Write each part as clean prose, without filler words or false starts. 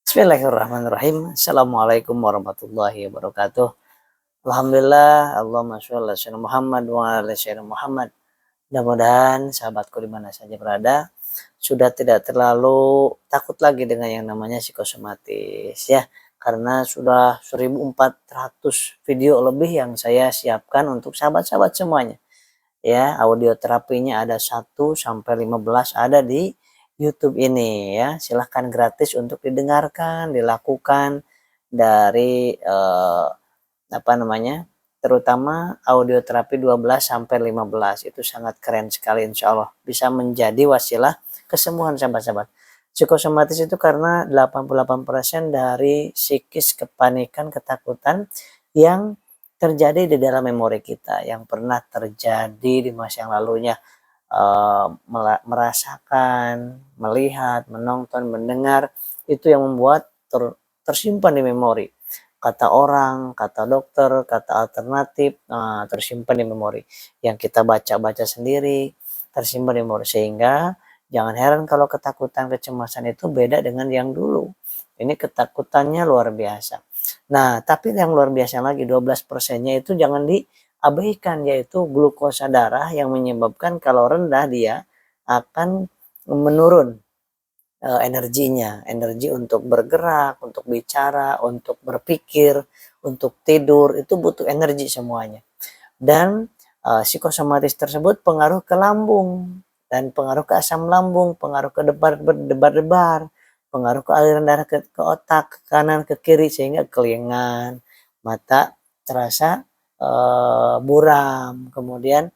Bismillahirrahmanirrahim. Assalamualaikum warahmatullahi wabarakatuh. Alhamdulillah, Allahumma sholli ala sayyidina Muhammad wa ala sayyidina Muhammad. Mudah-mudahan sahabatku di mana saja berada sudah tidak terlalu takut lagi dengan yang namanya psikosomatis ya. Karena sudah 1400 video lebih yang saya siapkan untuk sahabat-sahabat semuanya. Ya, audio terapinya ada 1 sampai 15 ada di YouTube ini ya. Silahkan gratis untuk didengarkan, dilakukan dari apa namanya? Terutama audio terapi 12 sampai 15 itu sangat keren sekali insya Allah bisa menjadi wasilah kesembuhan sahabat-sahabat. Psikosomatis itu karena 88% dari psikis kepanikan, ketakutan yang terjadi di dalam memori kita yang pernah terjadi di masa yang lalunya, merasakan, melihat, menonton, mendengar itu yang membuat tersimpan di memori. Kata orang, kata dokter, kata alternatif, tersimpan di memori. Yang kita baca-baca sendiri tersimpan di memori sehingga jangan heran kalau ketakutan, kecemasan itu beda dengan yang dulu. Ini ketakutannya luar biasa. Nah, tapi yang luar biasa lagi 12%-nya itu jangan diabaikan, yaitu glukosa darah yang menyebabkan kalau rendah dia akan menurun energinya, energi untuk bergerak, untuk bicara, untuk berpikir, untuk tidur, itu butuh energi semuanya. Dan psikosomatis tersebut pengaruh ke lambung dan pengaruh ke asam lambung, pengaruh ke debar-debar, pengaruh ke aliran darah ke otak, ke kanan, ke kiri sehingga kelingan, mata terasa buram, kemudian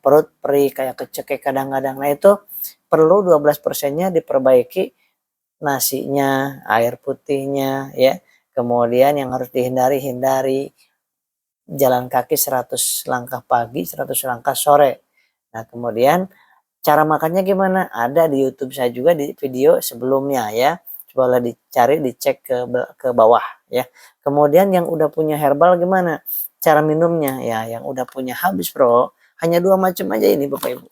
perut perih kayak kecekek kadang-kadang. Nah itu perlu 12%-nya diperbaiki, nasinya, air putihnya ya. Kemudian yang harus hindari jalan kaki 100 langkah pagi, 100 langkah sore. Nah kemudian cara makannya gimana? Ada di YouTube saya juga di video sebelumnya ya. Boleh dicari, dicek ke bawah ya. Kemudian yang udah punya herbal gimana? Cara minumnya ya, yang udah punya habis bro. Hanya 2 macam aja ini Bapak Ibu.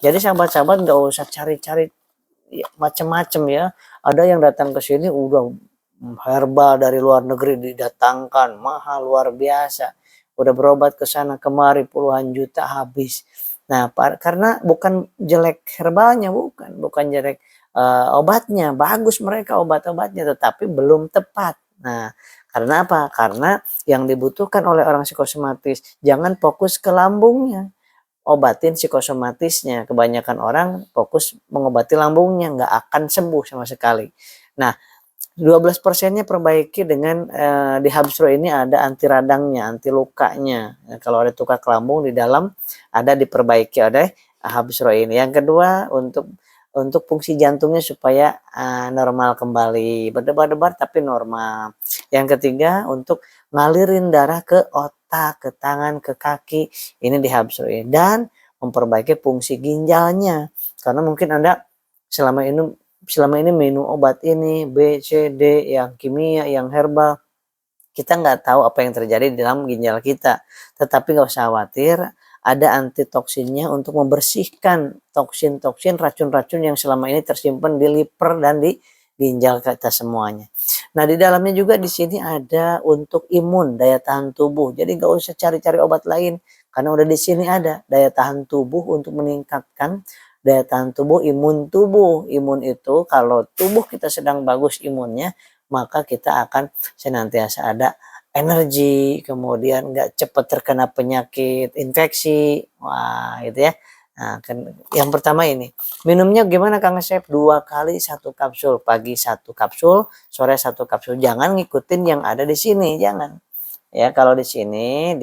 Jadi sahabat-sahabat nggak usah cari-cari ya, macam-macam ya. Ada yang datang ke sini udah herbal dari luar negeri didatangkan, mahal luar biasa. Udah berobat ke sana kemari puluhan juta habis. Nah, karena bukan jelek herbalnya, bukan jelek obatnya, bagus mereka obat-obatnya, tetapi belum tepat. Nah, karena apa? Karena yang dibutuhkan oleh orang psikosomatis jangan fokus ke lambungnya, obatin psikosomatisnya. Kebanyakan orang fokus mengobati lambungnya, nggak akan sembuh sama sekali. Nah, 12%-nya perbaiki dengan di Habsro ini ada anti radangnya, anti lukanya. Nah, kalau ada luka lambung di dalam ada diperbaiki oleh Habsro ini. Yang kedua untuk fungsi jantungnya supaya normal kembali, berdebar-debar tapi normal. Yang ketiga untuk ngalirin darah ke otak, ke tangan, ke kaki. Ini di Habsro ini dan memperbaiki fungsi ginjalnya. Karena mungkin Anda selama ini minum obat ini B, C, D yang kimia, yang herbal, kita nggak tahu apa yang terjadi di dalam ginjal kita. Tetapi nggak usah khawatir, ada antitoksinnya untuk membersihkan toksin-toksin, racun-racun yang selama ini tersimpan di liver dan di ginjal kita semuanya. Nah di dalamnya juga di sini ada untuk imun, daya tahan tubuh. Jadi nggak usah cari-cari obat lain karena udah di sini ada daya tahan tubuh untuk meningkatkan daya tahan tubuh, imun tubuh. Imun itu kalau tubuh kita sedang bagus imunnya, maka kita akan senantiasa ada energi, kemudian nggak cepat terkena penyakit, infeksi. Wah, gitu ya. Nah, yang pertama ini. Minumnya gimana Kang Asep? 2 kali 1 kapsul, pagi 1 kapsul, sore 1 kapsul. Jangan ngikutin yang ada di sini, jangan. Ya, kalau di sini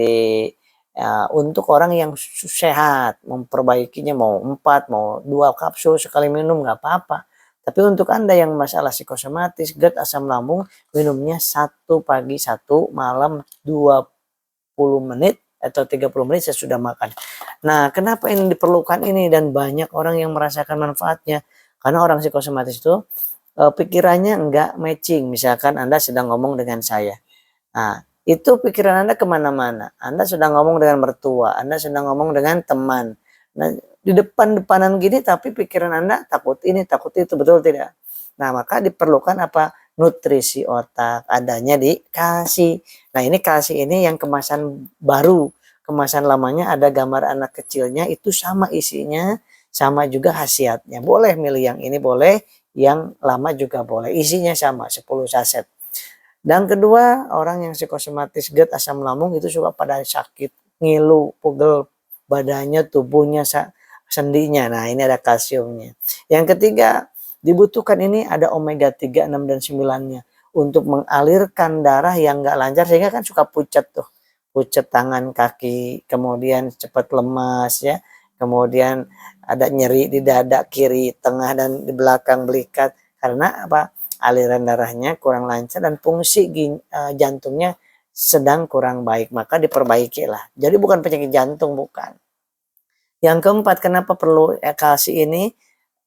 untuk orang yang sehat, memperbaikinya mau 4, mau 2 kapsul sekali minum nggak apa-apa. Tapi untuk Anda yang masalah psikosomatis, GERD, asam lambung, minumnya 1 pagi, 1 malam 20 menit atau 30 menit sesudah makan. Nah, kenapa ini diperlukan ini dan banyak orang yang merasakan manfaatnya? Karena orang psikosomatis itu pikirannya nggak matching. Misalkan Anda sedang ngomong dengan saya. Nah, itu pikiran Anda kemana-mana. Anda sedang ngomong dengan mertua, Anda sedang ngomong dengan teman. Nah, di depan-depanan gini tapi pikiran Anda takut ini, takut itu, betul tidak? Nah, maka diperlukan apa? nutrisi otak, adanya di kalsi. Nah ini kalsi ini yang kemasan baru, kemasan lamanya ada gambar anak kecilnya, itu sama isinya, sama juga khasiatnya. Boleh milih yang ini, boleh yang lama juga boleh, isinya sama 10 saset. Dan kedua, orang yang psikosomatis GERD asam lambung itu suka pada sakit, ngilu, pegel badannya, tubuhnya, sendinya. Nah, ini ada kalsiumnya. Yang ketiga, dibutuhkan ini ada omega 3, 6 dan 9-nya untuk mengalirkan darah yang enggak lancar, sehingga kan suka pucat tuh. Pucat tangan, kaki, kemudian cepat lemas ya. Kemudian ada nyeri di dada kiri, tengah dan di belakang belikat. Karena apa? Aliran darahnya kurang lancar dan fungsi jantungnya sedang kurang baik, maka diperbaikilah. Jadi bukan penyakit jantung, bukan. Yang keempat, kenapa perlu kalsi ini?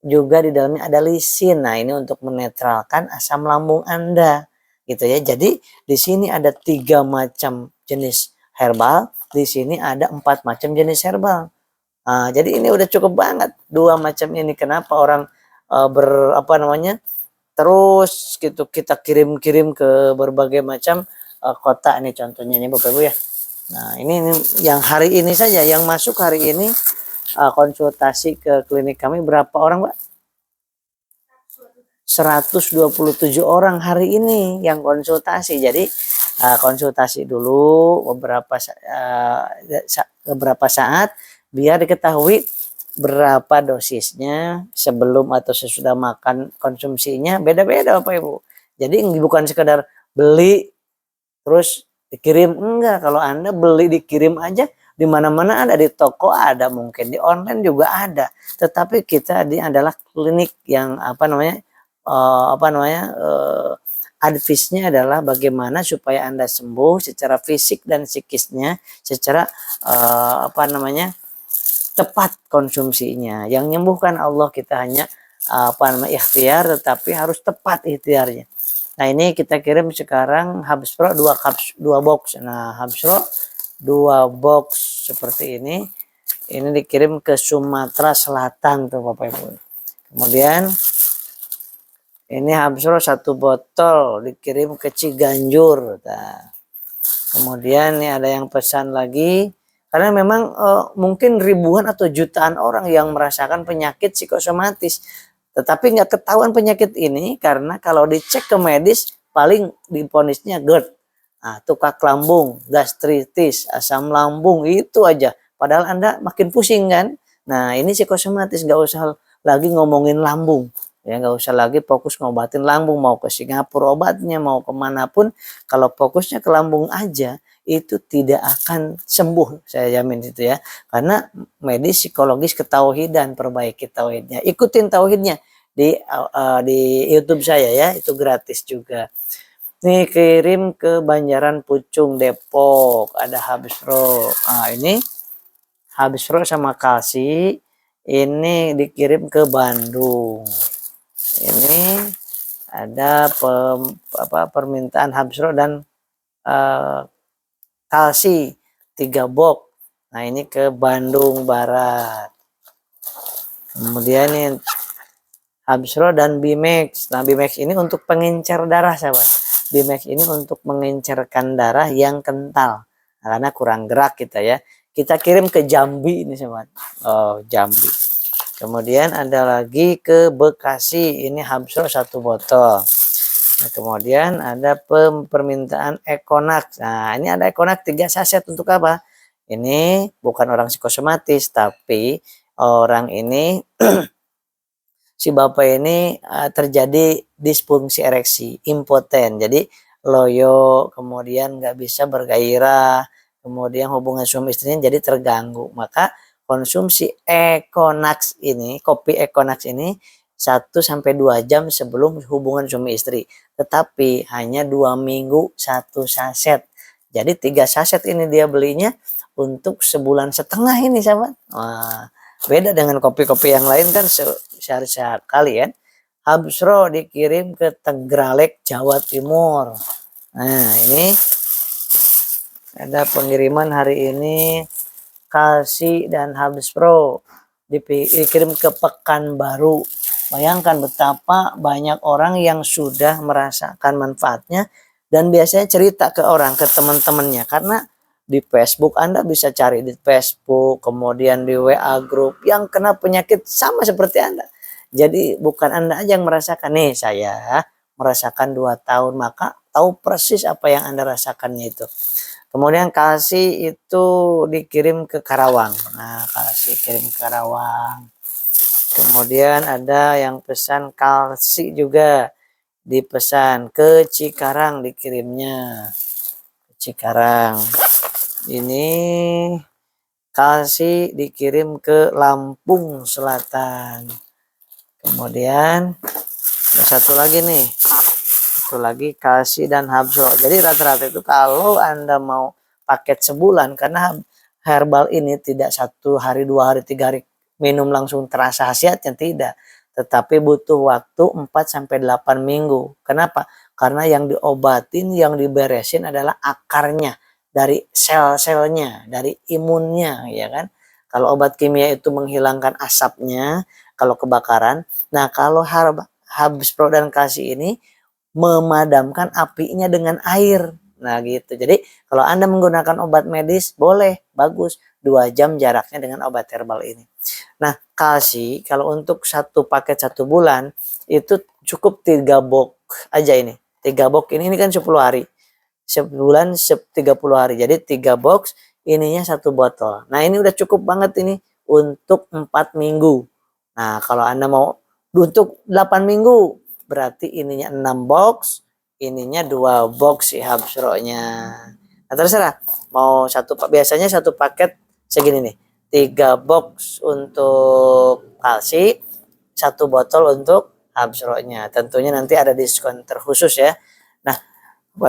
Juga di dalamnya ada lisin. Nah, ini untuk menetralkan asam lambung Anda, gitu ya. Jadi di sini ada 3 macam jenis herbal, di sini ada 4 macam jenis herbal. Nah, jadi ini udah cukup banget 2 macam ini. Kenapa orang terus gitu kita kirim-kirim ke berbagai macam kota nih, contohnya ini Bapak Ibu ya. Nah ini yang hari ini saja, yang masuk hari ini konsultasi ke klinik kami berapa orang Pak? 127 orang hari ini yang konsultasi. Jadi konsultasi dulu beberapa saat biar diketahui berapa dosisnya sebelum atau sesudah makan, konsumsinya beda-beda Bapak Ibu. Jadi bukan sekedar beli terus dikirim, enggak. Kalau Anda beli dikirim aja di mana-mana ada, di toko ada, mungkin di online juga ada. Tetapi kita ini adalah klinik yang advice-nya adalah bagaimana supaya Anda sembuh secara fisik dan psikisnya, secara tepat konsumsinya. Yang menyembuhkan Allah, kita hanya ikhtiar, tetapi harus tepat ikhtiarnya. Nah ini kita kirim sekarang Habspro 2 box. Nah Habspro 2 box seperti ini dikirim ke Sumatera Selatan tuh Bapak Ibu. Kemudian ini Habspro 1 botol dikirim ke Ciganjur. Nah, kemudian ini ada yang pesan lagi. Karena memang mungkin ribuan atau jutaan orang yang merasakan penyakit psikosomatis. Tetapi nggak ketahuan penyakit ini karena kalau dicek ke medis paling divonisnya GERD. Nah, tukak lambung, gastritis, asam lambung, itu aja. Padahal Anda makin pusing kan. Nah ini psikosomatis, nggak usah lagi ngomongin lambung. Ya nggak usah lagi fokus ngobatin lambung, mau ke Singapura obatnya, mau kemanapun. Kalau fokusnya ke lambung aja, itu tidak akan sembuh, saya jamin itu ya. Karena medis, psikologis, ketauhidan, perbaiki tauhidnya. Ikutin tauhidnya di YouTube saya ya, itu gratis juga. Nih kirim ke Banjaran Pucung, Depok, ada Habspro. Nah ini Habspro sama kalsi, ini dikirim ke Bandung. Ini ada permintaan Habspro dan kalsi 3 box. Nah ini ke Bandung Barat. Kemudian ini Habspro dan Bimex. Nah Bimex ini untuk pengencer darah sahabat. Bimex ini untuk mengencerkan darah yang kental. Nah, karena kurang gerak kita ya. Kita kirim ke Jambi ini sahabat. Oh Jambi. Kemudian ada lagi ke Bekasi. Ini Habspro 1 botol. Nah, kemudian ada permintaan Econax. Nah, ini ada Econax 3 saset untuk apa? Ini bukan orang psikosomatis, tapi orang ini si bapak ini terjadi disfungsi ereksi, impoten. Jadi loyo, kemudian nggak bisa bergairah, kemudian hubungan suami istrinya jadi terganggu. Maka konsumsi Econax ini, kopi Econax ini 1-2 jam sebelum hubungan suami istri. Tetapi hanya 2 minggu 1 saset. Jadi 3 saset ini dia belinya untuk sebulan setengah ini sahabat. Wah, beda dengan kopi-kopi yang lain kan sehari sekali ya. Habspro dikirim ke Tegalek, Jawa Timur. Nah ini ada pengiriman hari ini kalsi dan Habspro dikirim ke Pekanbaru. Bayangkan betapa banyak orang yang sudah merasakan manfaatnya dan biasanya cerita ke orang, ke teman-temannya. Karena di Facebook Anda bisa cari di Facebook, kemudian di WA grup yang kena penyakit sama seperti Anda. Jadi bukan Anda aja yang merasakan. Nih saya merasakan 2 tahun, maka tahu persis apa yang Anda rasakannya itu. Kemudian kalsi itu dikirim ke Karawang. Nah, kalsi kirim ke Karawang. Kemudian ada yang pesan kalsi juga dipesan ke Cikarang dikirimnya. Cikarang. Ini kalsi dikirim ke Lampung Selatan. Kemudian ada satu lagi nih. Satu lagi kalsi dan habsro. Jadi rata-rata itu kalau Anda mau paket sebulan, karena herbal ini tidak 1 hari, 2 hari, 3 hari minum langsung terasa khasiatnya, tidak. Tetapi butuh waktu 4-8 minggu. Kenapa? Karena yang diobatin, yang diberesin adalah akarnya, dari sel-selnya, dari imunnya, ya kan? Kalau obat kimia itu menghilangkan asapnya, kalau kebakaran. Nah, kalau habsro dan kalsi ini memadamkan apinya dengan air. Nah gitu. Jadi kalau Anda menggunakan obat medis boleh, bagus. 2 jam jaraknya dengan obat herbal ini. Nah kalsi kalau untuk 1 paket 1 bulan itu cukup 3 box aja ini. 3 box ini kan 10 hari. Sebulan 30 hari. Jadi 3 box ininya 1 botol. Nah ini udah cukup banget ini untuk 4 minggu. Nah kalau Anda mau untuk 8 minggu berarti ininya 6 box, ininya 2 box si habsro-nya. Nah terserah mau biasanya 1 paket segini nih. 3 box untuk kalsi, 1 botol untuk habsro-nya. Tentunya nanti ada diskon terkhusus ya. Nah,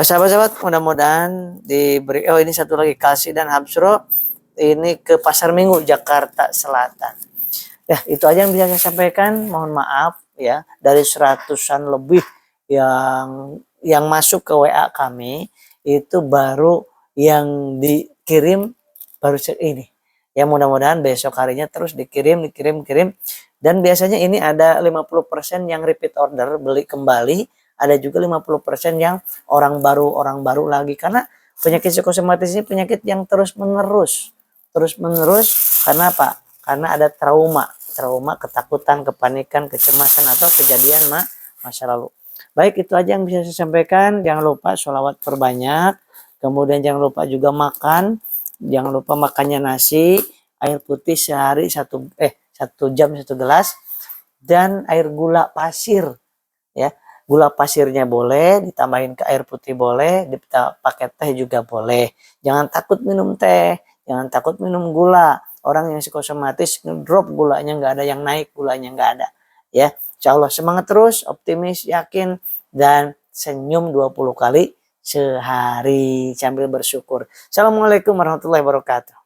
sahabat-sahabat mudah-mudahan diberi ini satu lagi kalsi dan habsro ini ke Pasar Minggu Jakarta Selatan. Ya, itu aja yang bisa saya sampaikan. Mohon maaf ya, dari 100-an lebih yang masuk ke WA kami itu baru yang dikirim baru ini. Ya mudah-mudahan besok harinya terus dikirim dan biasanya ini ada 50% yang repeat order, beli kembali, ada juga 50% yang orang baru lagi karena penyakit psikosomatis ini penyakit yang terus-menerus karena apa? Karena ada trauma, ketakutan, kepanikan, kecemasan atau kejadian masa lalu. Baik, itu aja yang bisa saya sampaikan. Jangan lupa sholawat perbanyak. Kemudian jangan lupa juga makan. Jangan lupa makannya nasi, air putih sehari 1 jam 1 gelas dan air gula pasir ya. Gula pasirnya boleh ditambahin ke air putih, boleh pakai teh juga boleh. Jangan takut minum teh, jangan takut minum gula. Orang yang psikosomatis drop gulanya, nggak ada yang naik gulanya, nggak ada ya. Insya Allah semangat terus, optimis, yakin, dan senyum 20 kali sehari sambil bersyukur. Assalamualaikum warahmatullahi wabarakatuh.